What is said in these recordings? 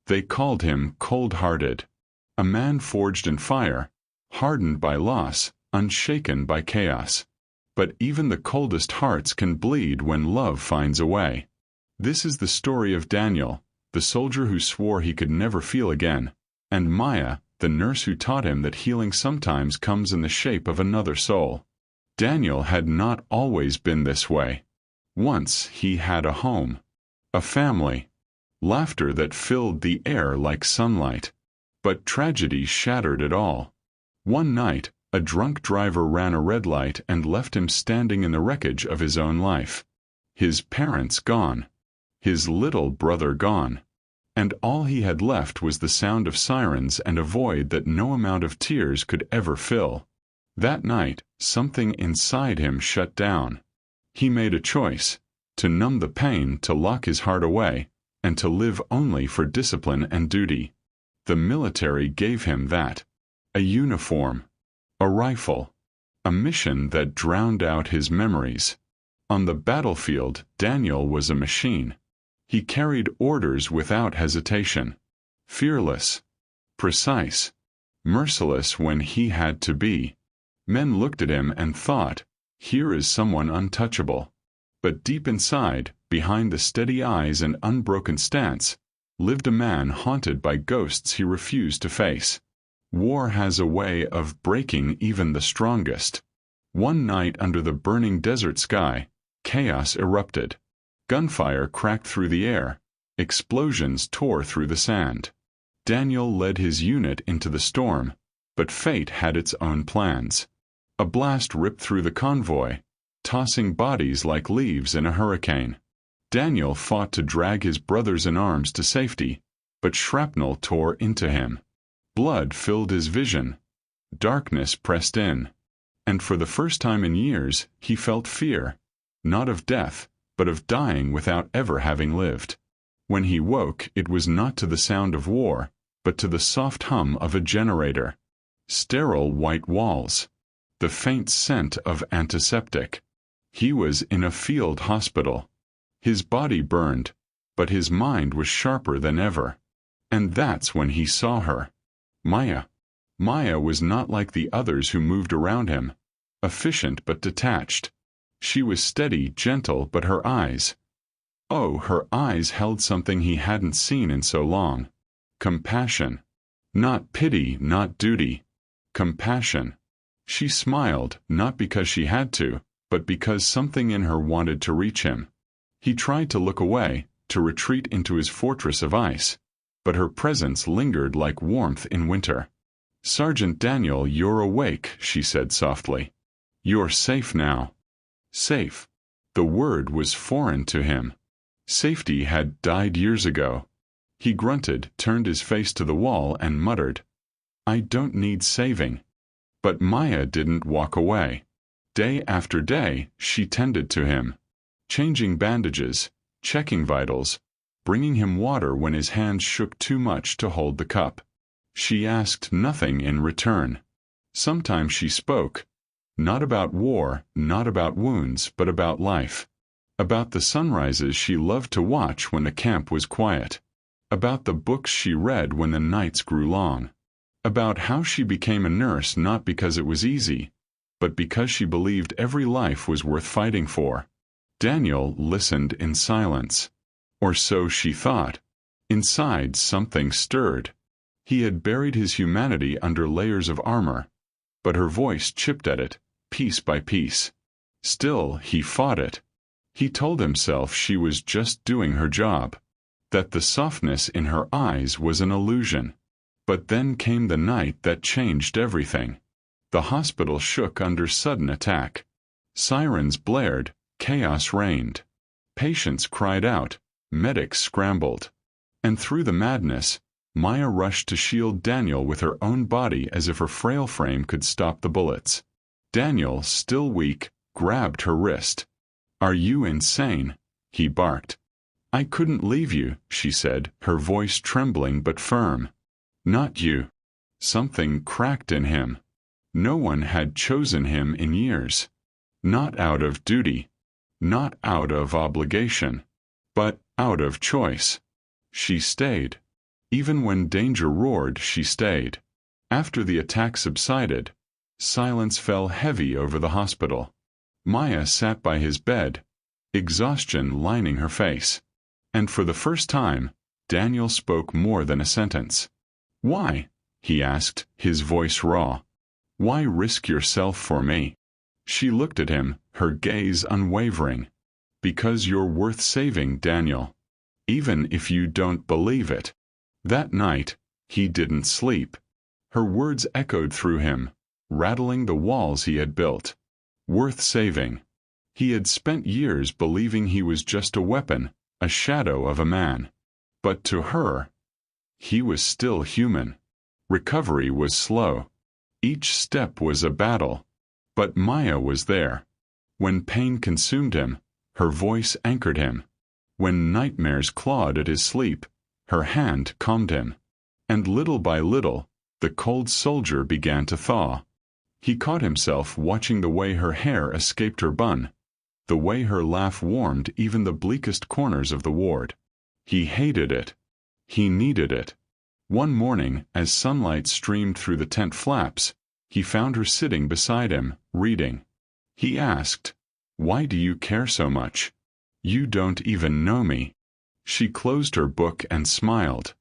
They called him cold-hearted, a man forged in fire, hardened by loss, unshaken by chaos. But even the coldest hearts can bleed when love finds a way. This is the story of Daniel, the soldier who swore he could never feel again, and Maya, the nurse who taught him that healing sometimes comes in the shape of another soul. Daniel had not always been this way. Once he had a home, a family, laughter that filled the air like sunlight. But tragedy shattered it all. One night, a drunk driver ran a red light and left him standing in the wreckage of his own life. His parents gone. His little brother gone. And all he had left was the sound of sirens and a void that no amount of tears could ever fill. That night, something inside him shut down. He made a choice, to numb the pain, to lock his heart away, and to live only for discipline and duty. The military gave him that. A uniform. A rifle. A mission that drowned out his memories. On the battlefield, Daniel was a machine. He carried orders without hesitation. Fearless. Precise. Merciless when he had to be. Men looked at him and thought, here is someone untouchable. But deep inside, behind the steady eyes and unbroken stance, lived a man haunted by ghosts he refused to face. War has a way of breaking even the strongest. One night under the burning desert sky, chaos erupted. Gunfire cracked through the air. Explosions tore through the sand. Daniel led his unit into the storm, but fate had its own plans. A blast ripped through the convoy, tossing bodies like leaves in a hurricane. Daniel fought to drag his brothers in arms to safety, but shrapnel tore into him. Blood filled his vision. Darkness pressed in. And for the first time in years, he felt fear, not of death, but of dying without ever having lived. When he woke, it was not to the sound of war, but to the soft hum of a generator. Sterile white walls. The faint scent of antiseptic. He was in a field hospital. His body burned, but his mind was sharper than ever. And that's when he saw her. Maya. Maya was not like the others who moved around him, efficient but detached. She was steady, gentle, but her eyes. Oh, her eyes held something he hadn't seen in so long. Compassion. Not pity, not duty. Compassion. She smiled, not because she had to, but because something in her wanted to reach him. He tried to look away, to retreat into his fortress of ice, but her presence lingered like warmth in winter. "Sergeant Daniel, you're awake," she said softly. "You're safe now." Safe. The word was foreign to him. Safety had died years ago. He grunted, turned his face to the wall, and muttered, "I don't need saving." But Maya didn't walk away. Day after day, she tended to him, changing bandages, checking vitals, bringing him water when his hands shook too much to hold the cup. She asked nothing in return. Sometimes she spoke, not about war, not about wounds, but about life. About the sunrises she loved to watch when the camp was quiet. About the books she read when the nights grew long. About how she became a nurse not because it was easy, but because she believed every life was worth fighting for. Daniel listened in silence. Or so she thought. Inside, something stirred. He had buried his humanity under layers of armor, but her voice chipped at it, piece by piece. Still, he fought it. He told himself she was just doing her job, that the softness in her eyes was an illusion. But then came the night that changed everything. The hospital shook under sudden attack. Sirens blared, chaos reigned. Patients cried out, medics scrambled. And through the madness, Maya rushed to shield Daniel with her own body as if her frail frame could stop the bullets. Daniel, still weak, grabbed her wrist. "Are you insane?" he barked. "I couldn't leave you," she said, her voice trembling but firm. "Not you." Something cracked in him. No one had chosen him in years. Not out of duty. Not out of obligation. But out of choice. She stayed. Even when danger roared, she stayed. After the attack subsided, silence fell heavy over the hospital. Maya sat by his bed, exhaustion lining her face. And for the first time, Daniel spoke more than a sentence. "Why?" he asked, his voice raw. "Why risk yourself for me?" She looked at him, her gaze unwavering. "Because you're worth saving, Daniel. Even if you don't believe it." That night, he didn't sleep. Her words echoed through him, rattling the walls he had built. Worth saving. He had spent years believing he was just a weapon, a shadow of a man. But to her, he was still human. Recovery was slow. Each step was a battle. But Maya was there. When pain consumed him, her voice anchored him. When nightmares clawed at his sleep, her hand calmed him. And little by little, the cold soldier began to thaw. He caught himself watching the way her hair escaped her bun, the way her laugh warmed even the bleakest corners of the ward. He hated it. He needed it. One morning, as sunlight streamed through the tent flaps, he found her sitting beside him, reading. He asked, "Why do you care so much? You don't even know me." She closed her book and smiled.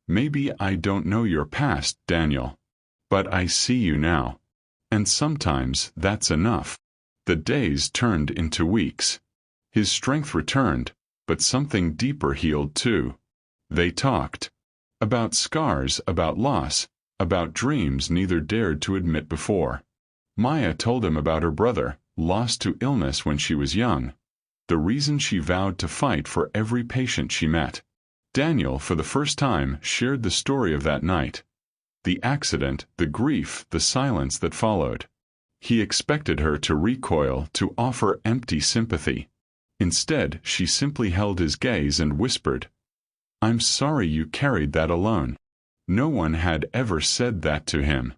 "Maybe I don't know your past, Daniel. But I see you now. And sometimes that's enough." The days turned into weeks. His strength returned, but something deeper healed too. They talked. About scars, about loss, about dreams neither dared to admit before. Maya told him about her brother, lost to illness when she was young. The reason she vowed to fight for every patient she met. Daniel, for the first time, shared the story of that night. The accident, the grief, the silence that followed. He expected her to recoil, to offer empty sympathy. Instead, she simply held his gaze and whispered, "I'm sorry you carried that alone." No one had ever said that to him.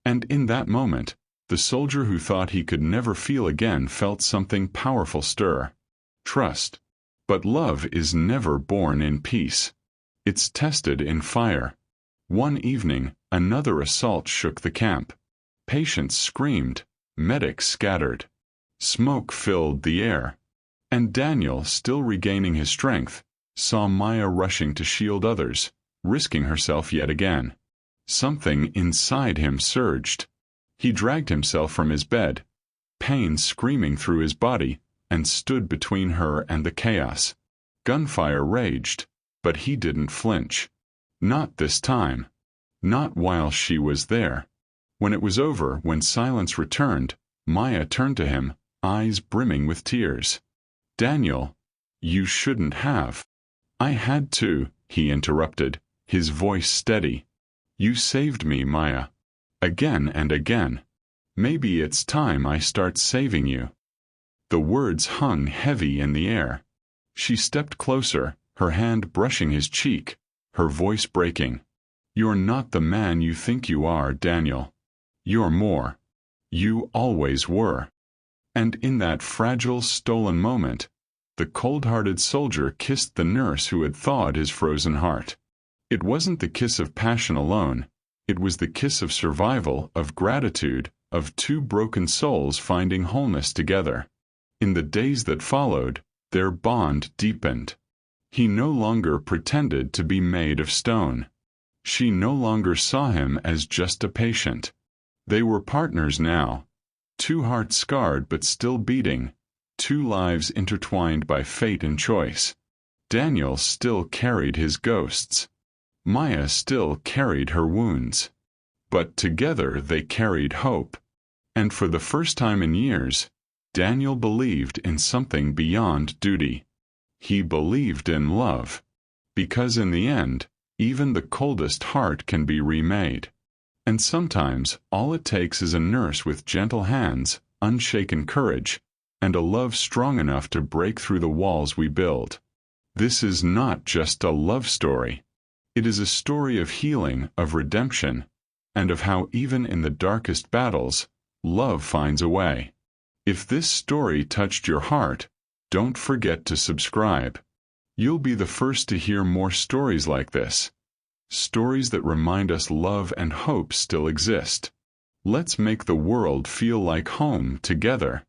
And in that moment, the soldier who thought he could never feel again felt something powerful stir. Trust. But love is never born in peace. It's tested in fire. One evening, another assault shook the camp. Patients screamed, medics scattered. Smoke filled the air. And Daniel, still regaining his strength, saw Maya rushing to shield others, risking herself yet again. Something inside him surged. He dragged himself from his bed, pain screaming through his body, and stood between her and the chaos. Gunfire raged, but he didn't flinch. Not this time. Not while she was there. When it was over, when silence returned, Maya turned to him, eyes brimming with tears. "Daniel, you shouldn't have." "I had to," he interrupted, his voice steady. "You saved me, Maya. Again and again. Maybe it's time I start saving you." The words hung heavy in the air. She stepped closer, her hand brushing his cheek, her voice breaking. "You're not the man you think you are, Daniel. You're more. You always were." And in that fragile, stolen moment, the cold-hearted soldier kissed the nurse who had thawed his frozen heart. It wasn't the kiss of passion alone. It was the kiss of survival, of gratitude, of two broken souls finding wholeness together. In the days that followed, their bond deepened. He no longer pretended to be made of stone. She no longer saw him as just a patient. They were partners now. Two hearts scarred but still beating. Two lives intertwined by fate and choice. Daniel still carried his ghosts. Maya still carried her wounds. But together they carried hope. And for the first time in years, Daniel believed in something beyond duty. He believed in love. Because in the end, even the coldest heart can be remade. And sometimes, all it takes is a nurse with gentle hands, unshaken courage, and a love strong enough to break through the walls we build. This is not just a love story. It is a story of healing, of redemption, and of how even in the darkest battles, love finds a way. If this story touched your heart, don't forget to subscribe. You'll be the first to hear more stories like this. stories that remind us love and hope still exist. Let's make the world feel like home together.